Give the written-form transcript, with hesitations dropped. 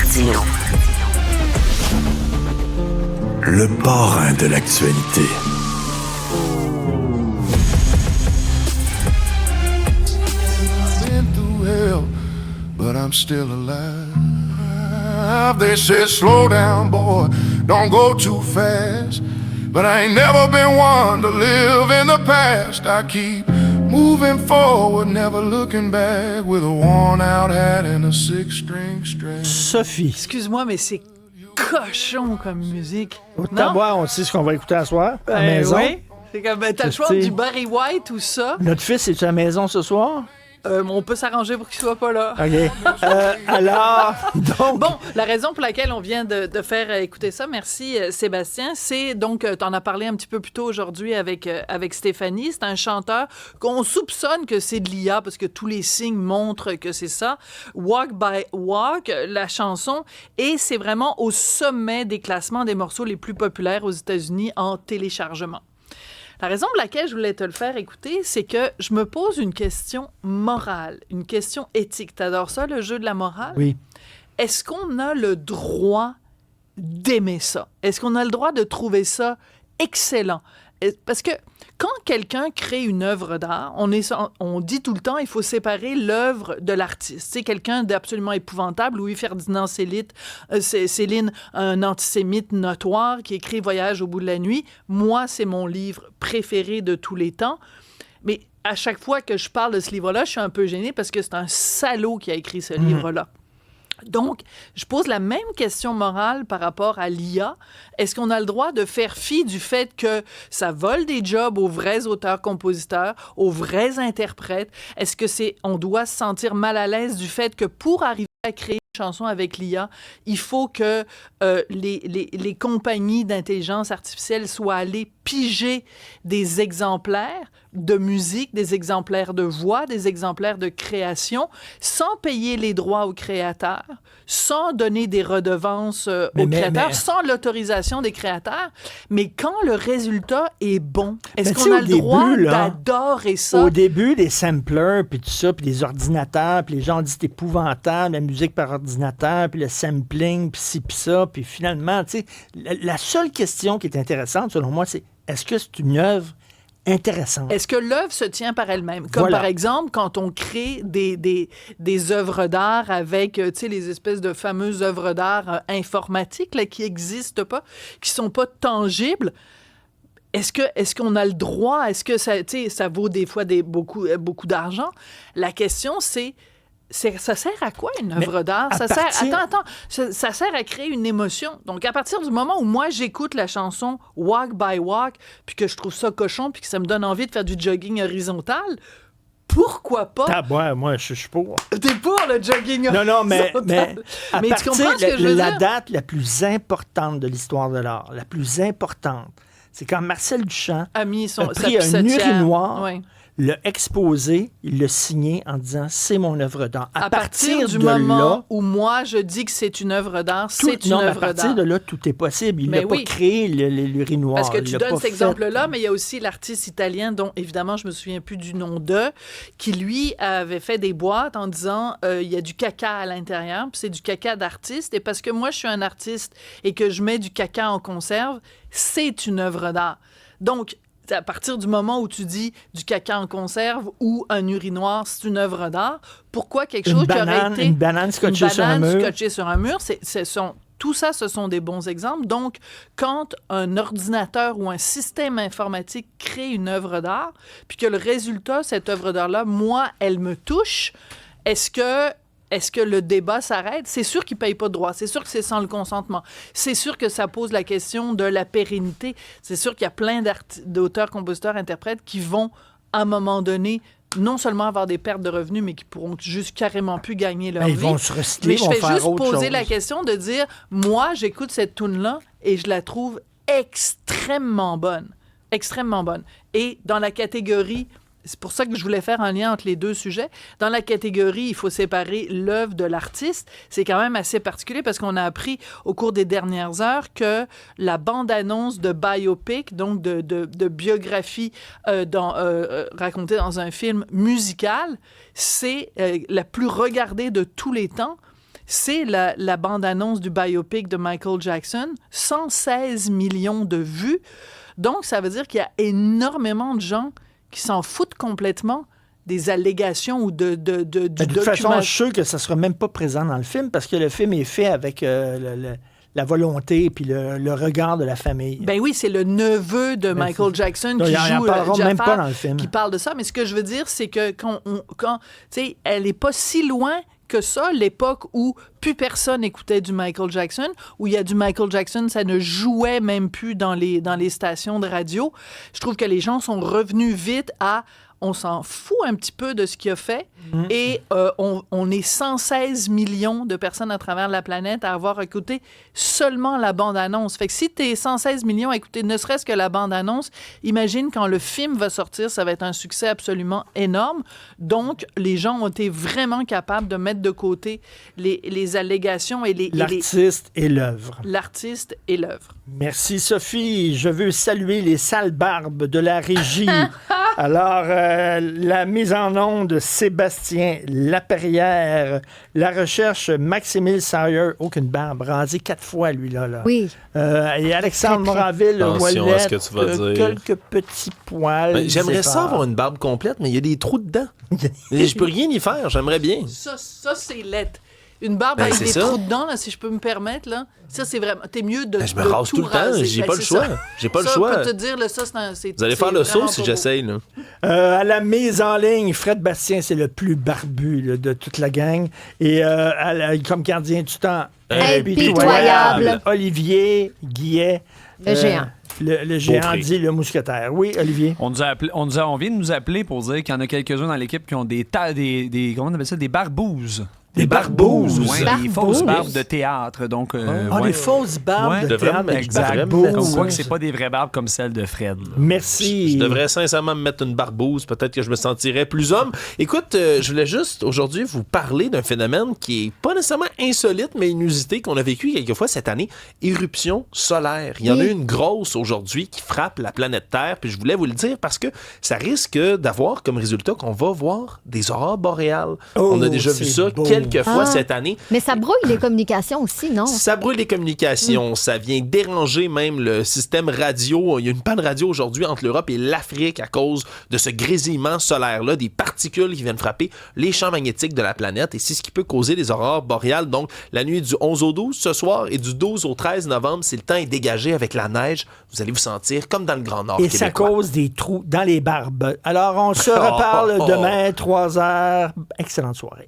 Martineau. Le parrain de l'actualité. Been through hell, but I'm still alive. They said, slow down, boy, don't go too fast. But I ain't never been one to live in the past. I keep moving forward, never looking back, with a worn-out hat and a six-string string. Sophie. Excuse-moi, mais c'est cochon comme musique. Autant voir, on sait ce qu'on va écouter à soir, à la maison. Oui. C'est comme, t'as le choix du Barry White ou ça. Notre fils est à la maison ce soir? On peut s'arranger pour qu'il soit pas là. OK. Alors, donc... Bon, la raison pour laquelle on vient de faire écouter ça, merci Sébastien, c'est donc, t'en as parlé un petit peu plus tôt aujourd'hui avec Stéphanie, c'est un chanteur qu'on soupçonne que c'est de l'IA parce que tous les signes montrent que c'est ça. Walk by Walk, la chanson, et c'est vraiment au sommet des classements des morceaux les plus populaires aux États-Unis en téléchargement. La raison pour laquelle je voulais te le faire écouter, c'est que je me pose une question morale, une question éthique. T'adores ça, le jeu de la morale? Oui. Est-ce qu'on a le droit d'aimer ça? Est-ce qu'on a le droit de trouver ça excellent? Parce que quand quelqu'un crée une œuvre d'art, on dit tout le temps il faut séparer l'œuvre de l'artiste. C'est quelqu'un d'absolument épouvantable, Louis-Ferdinand Céline, un antisémite notoire qui écrit Voyage au bout de la nuit. Moi, c'est mon livre préféré de tous les temps. Mais à chaque fois que je parle de ce livre-là, je suis un peu gênée parce que c'est un salaud qui a écrit ce livre-là. Donc, je pose la même question morale par rapport à l'IA. Est-ce qu'on a le droit de faire fi du fait que ça vole des jobs aux vrais auteurs-compositeurs, aux vrais interprètes? Est-ce que on doit se sentir mal à l'aise du fait que pour arriver à créer une chanson avec l'IA, il faut que les compagnies d'intelligence artificielle soient allées piger des exemplaires de musique, des exemplaires de voix, des exemplaires de création, sans payer les droits aux créateurs, sans donner des redevances aux créateurs, sans l'autorisation des créateurs. Mais quand le résultat est bon, est-ce qu'on a le droit d'adorer ça? Au début, les samplers, puis tout ça, puis les ordinateurs, puis les gens disent c'est épouvantable, la musique par ordinateur, puis le sampling, puis ci, puis ça, puis finalement, tu sais, la seule question qui est intéressante, selon moi, c'est est-ce que c'est une œuvre intéressante? Est-ce que l'œuvre se tient par elle-même? Comme par exemple, quand on crée des œuvres d'art avec, tu sais, les espèces de fameuses œuvres d'art informatiques là, qui n'existent pas, qui sont pas tangibles. Est-ce qu'on a le droit? Est-ce que ça vaut des fois beaucoup d'argent? La question, c'est ça sert à quoi une œuvre d'art? Ça sert à créer une émotion. Donc, à partir du moment où moi, j'écoute la chanson Walk by Walk, puis que je trouve ça cochon, puis que ça me donne envie de faire du jogging horizontal, pourquoi pas? Moi, je suis pour. T'es pour le jogging horizontal? Non, mais tu comprends ce que je veux dire? La date la plus importante de l'histoire de l'art, la plus importante, c'est quand Marcel Duchamp a pris un urinoir, l'a exposé, il l'a signé en disant « c'est mon œuvre d'art ». À partir du moment où moi, je dis que c'est une œuvre d'art, c'est une œuvre d'art. À partir de là, tout est possible. Il n'a pas créé l'urinoir. Parce que tu donnes cet exemple-là, mais il y a aussi l'artiste italien dont, évidemment, je me souviens plus du nom qui, lui, avait fait des boîtes en disant il y a du caca à l'intérieur, puis c'est du caca d'artiste. Et parce que moi, je suis un artiste et que je mets du caca en conserve, c'est une œuvre d'art. Donc, à partir du moment où tu dis du caca en conserve ou un urinoir, c'est une œuvre d'art, pourquoi quelque chose qui aurait été... Une banane scotchée sur un mur. Tout ça, ce sont des bons exemples. Donc, quand un ordinateur ou un système informatique crée une œuvre d'art, puis que le résultat, cette œuvre d'art-là, moi, elle me touche, est-ce que le débat s'arrête? C'est sûr qu'ils ne payent pas de droits. C'est sûr que c'est sans le consentement. C'est sûr que ça pose la question de la pérennité. C'est sûr qu'il y a plein d'auteurs, compositeurs, interprètes qui vont, à un moment donné, non seulement avoir des pertes de revenus, mais qui pourront juste carrément plus gagner leur vie. Ils vont se recycler, mais je fais juste poser la question de dire, moi, j'écoute cette toune-là et je la trouve extrêmement bonne. Extrêmement bonne. Et dans la catégorie... C'est pour ça que je voulais faire un lien entre les deux sujets. Dans la catégorie, il faut séparer l'œuvre de l'artiste. C'est quand même assez particulier parce qu'on a appris au cours des dernières heures que la bande-annonce de biopic, donc de biographie racontée dans un film musical, c'est la plus regardée de tous les temps. c'est la bande-annonce du biopic de Michael Jackson. 116 millions de vues. Donc, ça veut dire qu'il y a énormément de gens qui s'en foutent complètement des allégations ou du De toute façon, je suis sûr que ça ne sera même pas présent dans le film parce que le film est fait avec la volonté et puis le regard de la famille. Ben oui, c'est le neveu de Michael Jackson qui joue même pas dans le film. qui parle de ça. Mais ce que je veux dire, c'est que quand tu sais, elle n'est pas si loin que ça, l'époque où plus personne écoutait du Michael Jackson, où il y a du Michael Jackson, ça ne jouait même plus dans les stations de radio. Je trouve que les gens sont revenus vite à on s'en fout un petit peu de ce qu'il a fait et on est 116 millions de personnes à travers la planète à avoir écouté seulement la bande-annonce. Fait que si t'es 116 millions à écouter ne serait-ce que la bande-annonce, imagine quand le film va sortir, ça va être un succès absolument énorme. Donc, les gens ont été vraiment capables de mettre de côté les allégations et l'artiste et l'œuvre. L'artiste et l'œuvre. Merci, Sophie. Je veux saluer les sales barbes de la régie. Alors, la mise en onde de Sébastien Laperrière, la recherche Maximile Sawyer, aucune barbe, rasé 4 fois, lui-là. Là. Oui. Et Alexandre Moraville, Attention à ce que tu vas dire. quelques petits poils. J'aimerais ça avoir une barbe complète, mais il y a des trous dedans. Je peux rien y faire, j'aimerais bien. Ça c'est lettre. Une barbe avec des trous dedans, là, si je peux me permettre, là. Ça, c'est vraiment... T'es mieux de je me rase tout le temps, j'ai pas le choix. J'ai pas le choix. Ça, je peux te dire, là, ça, c'est... Vous allez faire le saut si j'essaye, là. À la mise en ligne, Fred Bastien, c'est le plus barbu là, de toute la gang. Et comme gardien du temps, impitoyable. Olivier Guillet. Le géant. Le géant Beaupré. dit le mousquetaire. Oui, Olivier. On vient de nous appeler pour dire qu'il y en a quelques-uns dans l'équipe qui ont comment on appelle ça, des barbouses. Des barbouses. Ouais, des Barbouses. fausses barbes de théâtre. Donc, Des fausses barbes Ouais. de théâtre avec exact. barbouses. Comme quoi que c'est pas des vraies barbes comme celles de Fred. Là. Merci. Je devrais sincèrement me mettre une barbouse. Peut-être que je me sentirais plus homme. Écoute, je voulais juste aujourd'hui vous parler d'un phénomène qui est pas nécessairement insolite, mais inusité qu'on a vécu quelquefois cette année. Éruption solaire. Il y en a une grosse aujourd'hui qui frappe la planète Terre. Puis je voulais vous le dire parce que ça risque d'avoir comme résultat qu'on va voir des aurores boréales. On a déjà vu ça quelques fois cette année. Mais ça brouille les communications aussi, non? Ça brûle les communications, ça vient déranger même le système radio. Il y a une panne radio aujourd'hui entre l'Europe et l'Afrique à cause de ce grésillement solaire-là, des particules qui viennent frapper les champs magnétiques de la planète et c'est ce qui peut causer des aurores boréales. Donc, la nuit du 11 au 12 ce soir et du 12 au 13 novembre, si le temps est dégagé avec la neige, vous allez vous sentir comme dans le Grand Nord Et québécois. ça cause des trous dans les barbes. Alors, on se reparle demain, 3 heures. Excellente soirée.